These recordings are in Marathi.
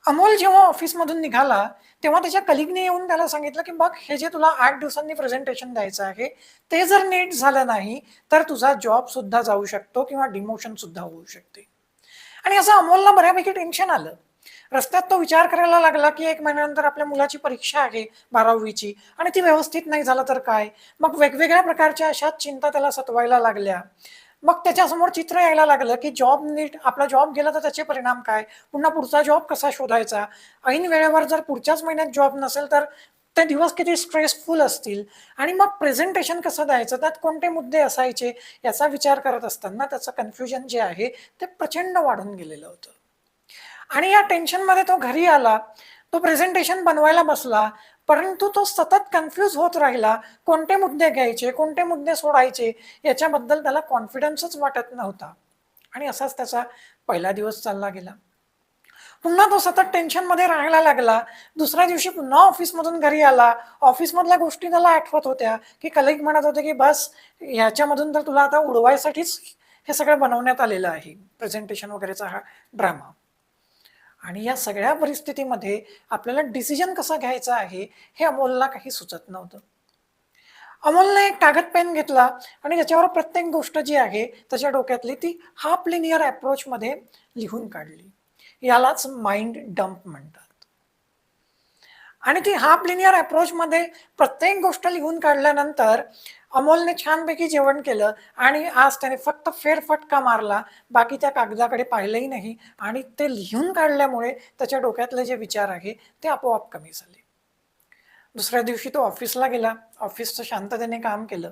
अमोल जेव्हा ऑफिसमधून निघाला, तेव्हा त्याच्या कलीगने येऊन त्याला सांगितलं, की "बघ, हे जे तुला 8 दिवसांनी प्रेझेंटेशन द्यायचं आहे, ते जर नीट झालं नाही, तर तुझा जॉब सुद्धा जाऊ शकतो किंवा डिमोशन सुद्धा होऊ शकते." आणि असं अमोलला बऱ्यापैकी टेन्शन आलं. रस्त्यात तो विचार करायला लागला, की 1 महिन्यानंतर आपल्या मुलाची परीक्षा आहे 12वी आणि ती व्यवस्थित नाही झालं तर काय? मग वेगवेगळ्या प्रकारच्या अशाच चिंता त्याला सतवायला लागल्या. मग त्याच्यासमोर चित्र यायला लागलं, की जॉब नीट आपला जॉब गेला तर त्याचे परिणाम काय? पुन्हा पुढचा जॉब कसा शोधायचा? ऐन वेळेवर जर पुढच्याच महिन्यात जॉब नसेल, तर ते दिवस किती स्ट्रेसफुल असतील आणि मग प्रेझेंटेशन कसं द्यायचं? त्यात कोणते मुद्दे असायचे? याचा विचार करत असताना त्याचं कन्फ्युजन जे आहे, ते प्रचंड वाढून गेलेलं होतं. आणि या टेन्शनमध्ये तो घरी आला. तो प्रेझेंटेशन बनवायला बसला. परंतु तो सतत कन्फ्यूज होत राहिला. कोणते मुद्दे घ्यायचे, कोणते मुद्दे सोडायचे याच्याबद्दल त्याला कॉन्फिडन्सच वाटत नव्हता. आणि असाच त्याचा पहिला दिवस चालला गेला. पुन्हा तो सतत टेन्शनमध्ये राहायला लागला. दुसऱ्या दिवशी पुन्हा ऑफिसमधून घरी आला. ऑफिसमधल्या गोष्टी त्याला आठवत होत्या, की कलीग म्हणत होते, की "बस ह्याच्यामधून तर तुला आता उडवायसाठीच हे सगळं बनवण्यात आलेलं आहे, प्रेझेंटेशन वगैरेचा हा ड्रामा." आणि या सगळ्या परिस्थितीमध्ये आपल्याला डिसिजन कसा घ्यायचा आहे, हे अमोलला काही सुचत नव्हतं. अमोलने एक कागद पेन घेतला आणि त्याच्यावर प्रत्येक गोष्ट जी आहे त्याच्या डोक्यातली ती हाफ लिनियर अप्रोचमध्ये लिहून काढली. यालाच माइंड डंप म्हणतात. आणि ती हाफ लिनियर अप्रोचमध्ये प्रत्येक गोष्ट लिहून काढल्यानंतर अमोलने छानपैकी जेवण केलं आणि आज त्याने फक्त फेरफटका मारला. बाकी त्या कागदाकडे पाहिलंही नाही आणि ते लिहून काढल्यामुळे त्याच्या डोक्यातले जे विचार आहे ते आपोआप कमी झाले. दुसऱ्या दिवशी तो ऑफिसला गेला. ऑफिसचं शांततेने काम केलं.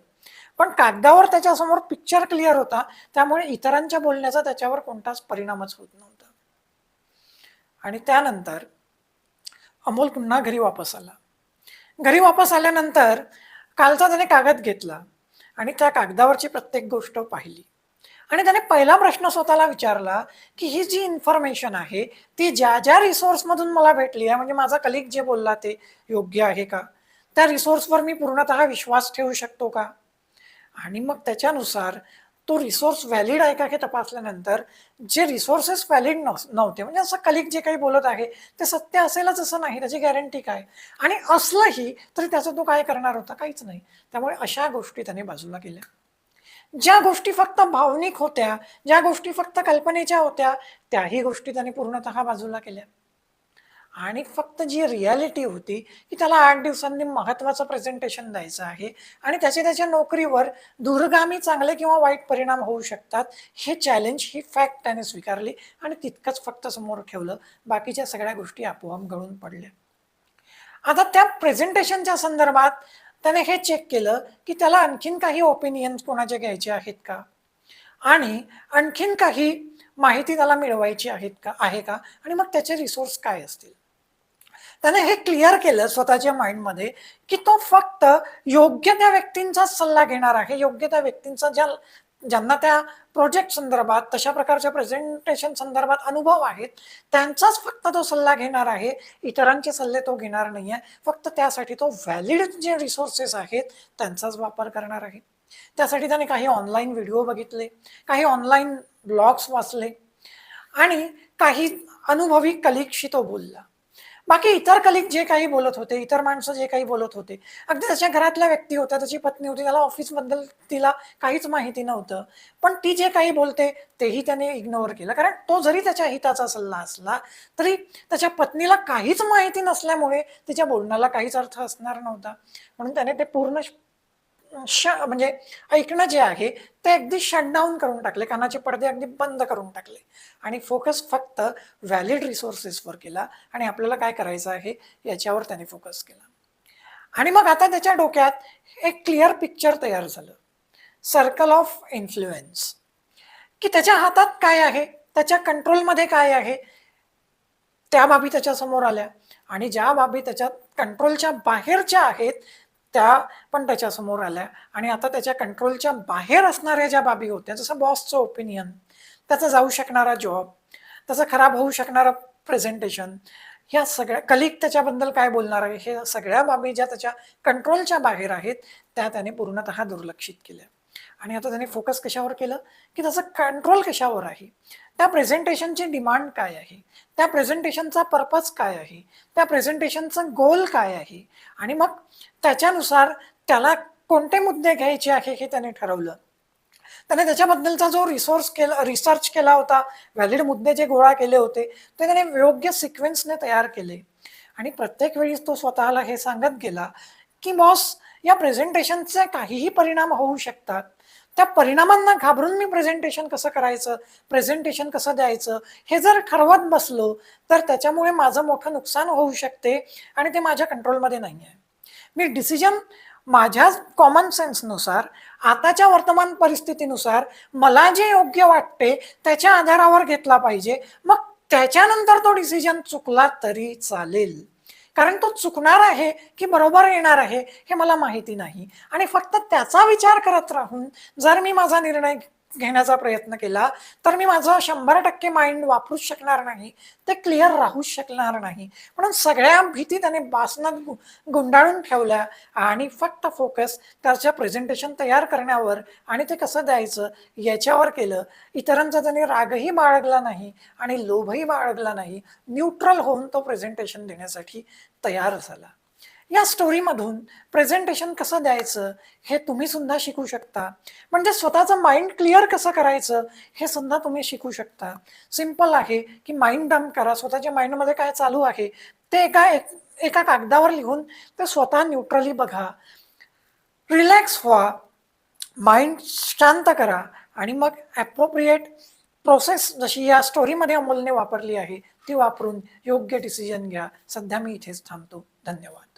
पण कागदावर त्याच्यासमोर पिक्चर क्लिअर होता. त्यामुळे इतरांच्या बोलण्याचा त्याच्यावर कोणताच परिणामच होत नव्हता. आणि त्यानंतर अमोल पुन्हा घरी वापस आला. घरी वापस आल्यानंतर कालचा त्याने कागद घेतला आणि त्या कागदावरची प्रत्येक गोष्ट पाहिली. आणि त्याने पहिला प्रश्न स्वतःला विचारला, की ही जी इन्फॉर्मेशन आहे, ती ज्या रिसोर्समधून मला भेटली आहे, म्हणजे माझा कलीग जे बोलला ते योग्य आहे का? त्या रिसोर्सवर मी पूर्णतः विश्वास ठेवू शकतो का? आणि मग त्याच्यानुसार तो रिसोर्स व्हॅलिड आहे का हे तपासल्यानंतर जे रिसोर्सेस व्हॅलिड नव्हते, म्हणजे असं कलीग जे काही बोलत आहे ते सत्य असेलच असं नाही, त्याची गॅरंटी काय? आणि असलंही तरी त्याचं तो काय करणार होता? काहीच नाही. त्यामुळे अशा गोष्टी त्याने बाजूला केल्या. ज्या गोष्टी फक्त भावनिक होत्या, ज्या गोष्टी फक्त कल्पनेच्या होत्या, त्याही गोष्टी त्याने पूर्णतः बाजूला केल्या. आणि फक्त जी रिॲलिटी होती, की त्याला 8 दिवसांनी महत्त्वाचं प्रेझेंटेशन द्यायचं आहे आणि त्याच्या नोकरीवर दूरगामी चांगले किंवा वाईट परिणाम होऊ शकतात. हे चॅलेंज, ही फॅक्ट त्याने स्वीकारली आणि तितकंच फक्त समोर ठेवलं. बाकीच्या सगळ्या गोष्टी आपोआप गळून पडल्या. आता त्या प्रेझेंटेशनच्या संदर्भात त्याने हे चेक केलं, की त्याला आणखीन काही ओपिनियन्स कोणाचे घ्यायचे आहेत का? आणि आणखीन काही माहिती त्याला मिळवायची आहे का? आणि मग त्याचे रिसोर्स काय असतील? त्याने हे क्लिअर केलं स्वतःच्या माइंडमध्ये, की तो फक्त योग्य त्या व्यक्तींचाच सल्ला घेणार आहे. योग्य त्या व्यक्तींचा ज्यांना त्या प्रोजेक्ट संदर्भात, तशा प्रकारच्या प्रेझेंटेशन संदर्भात अनुभव आहेत, त्यांचाच फक्त तो सल्ला घेणार आहे. इतरांचे सल्ले तो घेणार नाहीये. फक्त त्यासाठी तो व्हॅलिड जे रिसोर्सेस आहेत, त्यांचाच वापर करणार आहे. त्यासाठी त्याने काही ऑनलाईन व्हिडिओ बघितले, काही ऑनलाईन ब्लॉग्स वाचले आणि काही अनुभवी कलीगशी तो बोलला. बाकी इतर कलीग जे काही बोलत होते, इतर माणसं जे काही बोलत होते, अगदी त्याच्या घरातल्या व्यक्ती होत्या, त्याची पत्नी होती, त्याला ऑफिसबद्दल तिला काहीच माहिती नव्हतं. पण ती जे काही बोलते तेही त्याने इग्नोर केलं. कारण तो जरी त्याच्या हिताचा सल्ला असला, तरी त्याच्या पत्नीला काहीच माहिती नसल्यामुळे तिच्या बोलण्याला काहीच अर्थ असणार नव्हता. म्हणून त्याने ते पूर्ण म्हणजे ऐकणं जे आहे ते अगदी शटडाउन करून टाकले. कानाचे पडदे अगदी बंद करून टाकले आणि फोकस फक्त व्हॅलिड रिसोर्सेसवर केला आणि आपल्याला काय करायचं आहे याच्यावर त्याने फोकस केला. आणि मग आता त्याच्या डोक्यात एक क्लिअर पिक्चर तयार झालं. सर्कल ऑफ इन्फ्लुएन्स, की त्याच्या हातात काय आहे, त्याच्या कंट्रोलमध्ये काय आहे, त्या बाबी त्याच्यासमोर आल्या आणि ज्या बाबी त्याच्या कंट्रोलच्या बाहेरच्या आहेत त्या पण त्याच्यासमोर आल्या. आणि आता त्याच्या कंट्रोलच्या बाहेर असणाऱ्या ज्या बाबी होत्या, जसं बॉसचं ओपिनियन, त्याचा जाऊ शकणारा जॉब, त्याचं खराब होऊ शकणारं प्रेझेंटेशन, ह्या सगळ्या कलीग त्याच्याबद्दल काय बोलणार आहे, हे सगळ्या बाबी ज्या त्याच्या कंट्रोलच्या बाहेर आहेत त्या त्याने पूर्णतः दुर्लक्षित केल्या. आणि आता त्याने फोकस कशावर केलं, की त्याचं कंट्रोल कशावर आहे, त्या प्रेझेंटेशनची डिमांड काय आहे, त्या प्रेझेंटेशनचा पर्पज काय आहे, त्या प्रेझेंटेशनचा गोल काय आहे, आणि मग त्याच्यानुसार त्याला कोणते मुद्दे घ्यायचे आहे हे त्याने ठरवलं. त्याने त्याच्याबद्दलचा जो रिसर्च केला होता, व्हॅलिड मुद्दे जे गोळा केले होते, ते त्याने योग्य सिक्वेन्सने तयार केले. आणि प्रत्येक वेळी तो स्वतःला हे सांगत गेला, की बॉस, या प्रेझेंटेशनचे काहीही परिणाम होऊ शकतात. त्या परिणामांना घाबरून मी प्रेझेंटेशन कसं करायचं, प्रेझेंटेशन कसं द्यायचं, हे जर ठरवत बसलो, तर त्याच्यामुळे माझं मोठं नुकसान होऊ शकते आणि ते माझ्या कंट्रोलमध्ये नाही आहे. मी डिसिजन माझ्या कॉमन सेन्सनुसार, आताच्या वर्तमान परिस्थितीनुसार मला जे योग्य वाटते त्याच्या आधारावर घेतला पाहिजे. मग त्याच्यानंतर तो डिसिजन चुकला तरी चालेल, कारण तो चुकणार आहे की बरोबर येणार आहे हे मला माहिती नाही. आणि फक्त त्याचा विचार करत राहून जर मी माझा निर्णय घेण्याचा प्रयत्न केला, तर मी माझं 100% माइंड वापरूच शकणार नाही, ते क्लिअर राहूच शकणार नाही. म्हणून सगळ्या भीती त्याने बासनात गुंडाळून ठेवल्या आणि फक्त फोकस त्याच्या प्रेझेंटेशन तयार करण्यावर आणि ते कसं द्यायचं याच्यावर केलं. इतरांचा त्याने रागही बाळगला नाही आणि लोभही बाळगला नाही. न्यूट्रल होऊन तो प्रेझेंटेशन देण्यासाठी तयार झाला. या स्टोरीमधून प्रेझेंटेशन कसं द्यायचं हे तुम्ही सुद्धा शिकू शकता. म्हणजे स्वतःचं माइंड क्लिअर कसं करायचं हे सुद्धा तुम्ही शिकू शकता. सिंपल आहे की माइंड डंप करा. स्वतःच्या माइंडमध्ये काय चालू आहे ते एका कागदावर लिहून ते स्वतः न्यूट्रली बघा. रिलॅक्स व्हा, माइंड शांत करा आणि मग ॲप्रोप्रिएट प्रोसेस जशी या स्टोरीमध्ये अमोलने वापरली आहे ती वापरून योग्य डिसिजन घ्या. सध्या मी इथेच थांबतो. धन्यवाद.